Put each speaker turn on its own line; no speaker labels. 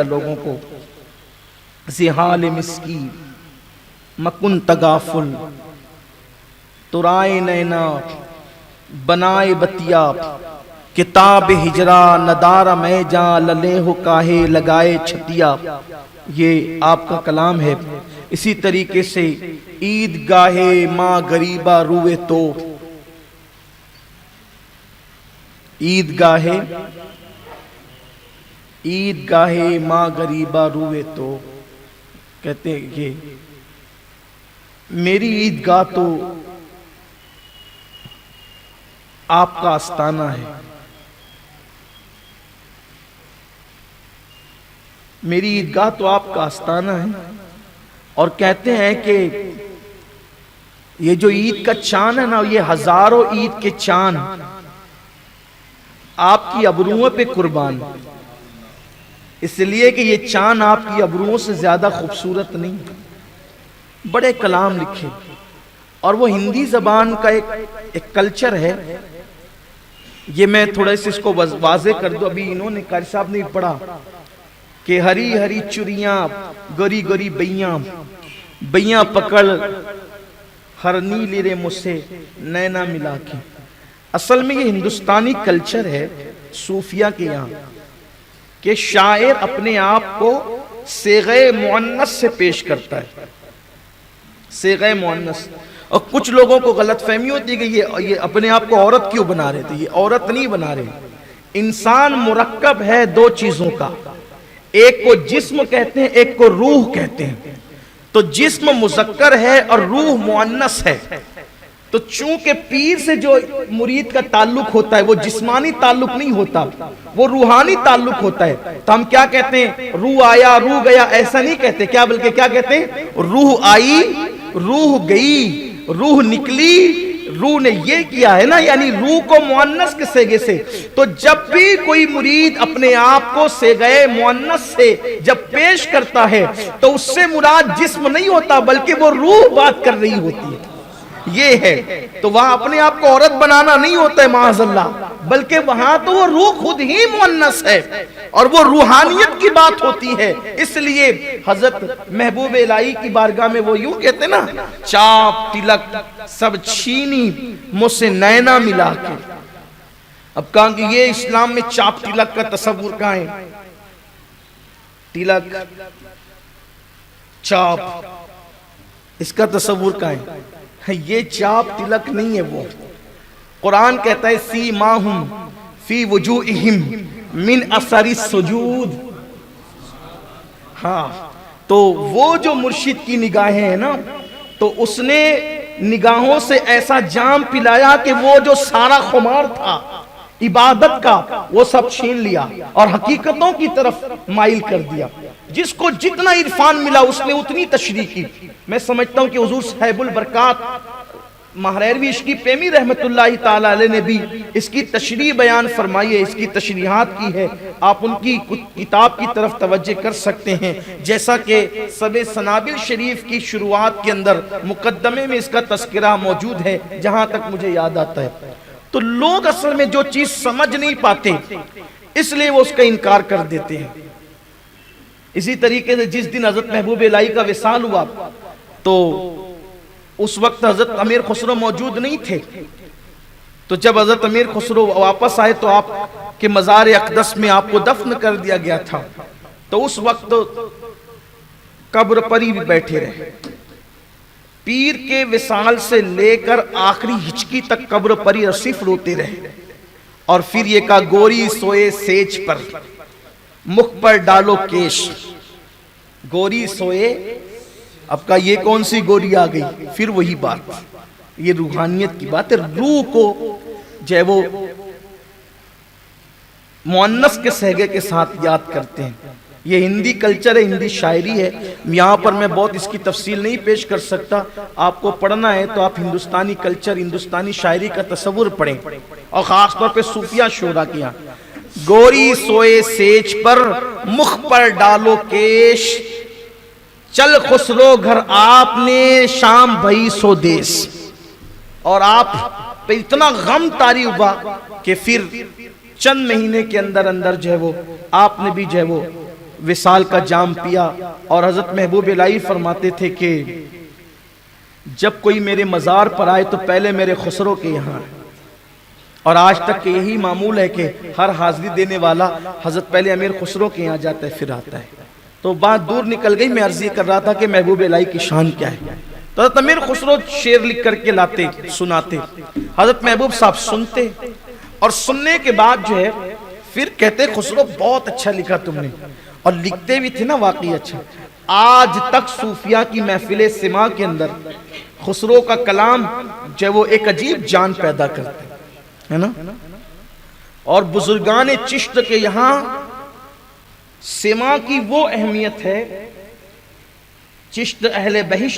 لوگوں کو زحال مسکین مکن تغافل ترائے نینا بنائے بتیا کتاب ہجرا ندارہ میں جاں للے ہو کاہے لگائے چھتیا. یہ آپ کا کلام ہے. اسی طریقے سے عید گاہے ماں غریبہ روئے تو عید گاہے ماں غریبہ روئے تو کہتے ہیں کہ میری عید گاہ تو آپ کا آستانہ ہے. میری عیدگاہ تو آپ کا آستانہ ہے. اور کہتے ہیں کہ یہ جو عید کا چاند ہے نا، یہ ہزاروں عید کے چاند آپ کی ابروؤں پہ قربان، اس لیے کہ یہ چاند آپ کی ابروؤں سے زیادہ خوبصورت نہیں. بڑے کلام لکھے، اور وہ ہندی زبان کا ایک کلچر ہے. یہ میں تھوڑا سے اس کو واضح کر دوں. ابھی انہوں نے قاری صاحب نے پڑھا کہ ہری ہری چڑیاں گری گری بیاں پکڑ ہر نیلی رے مجھ سے نینا ملا کے. اصل میں یہ ہندوستانی کلچر ہے صوفیہ کے یہاں کہ شاعر اپنے آپ کو صیغہ مؤنث سے پیش کرتا ہے. صیغہ مؤنث. اور کچھ لوگوں کو غلط فہمی ہوتی ہے کہ یہ اپنے آپ کو عورت کیوں بنا رہے تھے. یہ عورت نہیں بنا رہے. انسان مرکب ہے دو چیزوں کا، ایک کو جسم کہتے ہیں، ایک کو روح کہتے ہیں. تو جسم مذکر ہے اور روح مؤنث ہے. تو چونکہ پیر سے جو مرید کا تعلق ہوتا ہے وہ جسمانی تعلق نہیں ہوتا، وہ روحانی تعلق ہوتا ہے. تو ہم کیا کہتے ہیں؟ روح آیا روح گیا ایسا نہیں کہتے. کیا بلکہ کیا کہتے ہیں؟ روح آئی روح گئی، روح نکلی، روح نے یہ کیا ہے نا، یعنی روح کو مؤنث کے صیغے سے. تو جب بھی کوئی مرید اپنے آپ کو صیغہ مؤنث سے جب پیش کرتا ہے تو اس سے مراد جسم نہیں ہوتا بلکہ وہ روح بات کر رہی ہوتی ہے. یہ ہے. تو وہاں اپنے آپ کو عورت بنانا نہیں ہوتا ہے معاذ اللہ، بلکہ وہاں تو وہ روح خود ہی مؤنث ہے اور وہ روحانیت کی بات ہوتی ہے. اس لیے حضرت محبوب الہی کی بارگاہ میں وہ یوں کہتے ہیں نا، چاپ تلک سب چھینی مجھ سے نینا ملا کے. اب کہاں کہ یہ اسلام میں چاپ تلک کا تصور کہاں ہے؟ تلک چاپ اس کا تصور کہاں ہے؟ یہ چاپ تلک نہیں ہے. وہ قرآن کہتا ہے سیماہم فی وجوہہم من اثر السجود. ہاں، تو وہ جو مرشد کی نگاہیں ہیں نا، تو اس نے نگاہوں سے ایسا جام پلایا کہ وہ جو سارا خمار تھا عبادت کا وہ سب چھین لیا اور حقیقتوں کی طرف مائل کر دیا. جس کو جتنا عرفان ملا اس نے اتنی تشریح کی. میں سمجھتا ہوں کہ حضور صاحب البرکات مہریروی عشقی پریمی رحمت اللہ تعالی علیہ نے بھی اس کی تشریح بیان فرمائی ہے، اس کی تشریحات کی ہے. آپ ان کی کتاب کی طرف توجہ کر سکتے ہیں. جیسا کہ سب سنابل شریف کی شروعات کے اندر مقدمے میں اس کا تذکرہ موجود ہے جہاں تک مجھے یاد آتا ہے. تو لوگ اصل میں جو چیز سمجھ نہیں پاتے اس لیے وہ اس کا انکار کر دیتے ہیں. اسی طریقے سے جس دن حضرت محبوب الہی کا وصال ہوا تو اس وقت حضرت امیر خسرو موجود نہیں تھے. تو جب حضرت امیر خسرو واپس آئے تو آپ کے مزار اقدس میں آپ کو دفن کر دیا گیا تھا. تو اس وقت قبر پری بھی بیٹھے رہے. پیر کے وصال سے لے کر آخری ہچکی تک قبر پری صرف روتے رہے. اور پھر یہ کہا گوری سوئے سیج پر مکھ پر ڈالو کیش. گوری سوئے، اب کا یہ کون سی گوری آ گئی؟ پھر وہی بات، یہ روحانیت کی بات ہے. روح کو جو ہے وہ مؤنث کے صیغے کے ساتھ یاد کرتے ہیں. یہ ہندی کلچر ہے، ہندی شاعری ہے. یہاں پر میں بہت اس کی تفصیل نہیں پیش کر سکتا. آپ کو پڑھنا ہے تو آپ ہندوستانی کلچر، ہندوستانی شاعری کا تصور پڑھیں، اور خاص طور پہ صوفیہ شعراء کیا. گوری سوئے سیج پر مکھ پر ڈالو کیش، چل خسرو گھر آپ نے شام بھئی سو دیس. اور آپ پہ اتنا غم طاری ہوا کہ پھر چند مہینے کے اندر اندر جو ہے وہ آپ نے بھی جو ہے وہ وصال کا جام پیا، اور حضرت محبوب الہی فرماتے تھے کہ جب کوئی میرے مزار پر آئے تو پہلے میرے خسرو کے یہاں آئے، اور آج تک کہ یہی معمول ہے کہ ہر حاضری دینے والا حضرت پہلے امیر خسرو کے یہاں جاتا ہے پھر آتا ہے۔ تو بات دور نکل گئی، میں عرض یہ کر رہا تھا کہ محبوب الہی کی شان کیا ہے۔ تو حضرت امیر خسرو شعر لکھ کر کے لاتے، سناتے، حضرت محبوب صاحب سنتے، اور سننے کے بعد جو ہے پھر کہتے خسرو بہت اچھا لکھا تم نے، اور لکھتے بھی تھے نا واقعی اچھا۔ آج تک صوفیاء کی محفل سماع کے اندر خسرو کا کلام جو وہ ایک عجیب جان پیدا کرتے ہے نا، اور بزرگان چشت کے یہاں سماع کی وہ اہمیت ہے، چشت اہل بہشت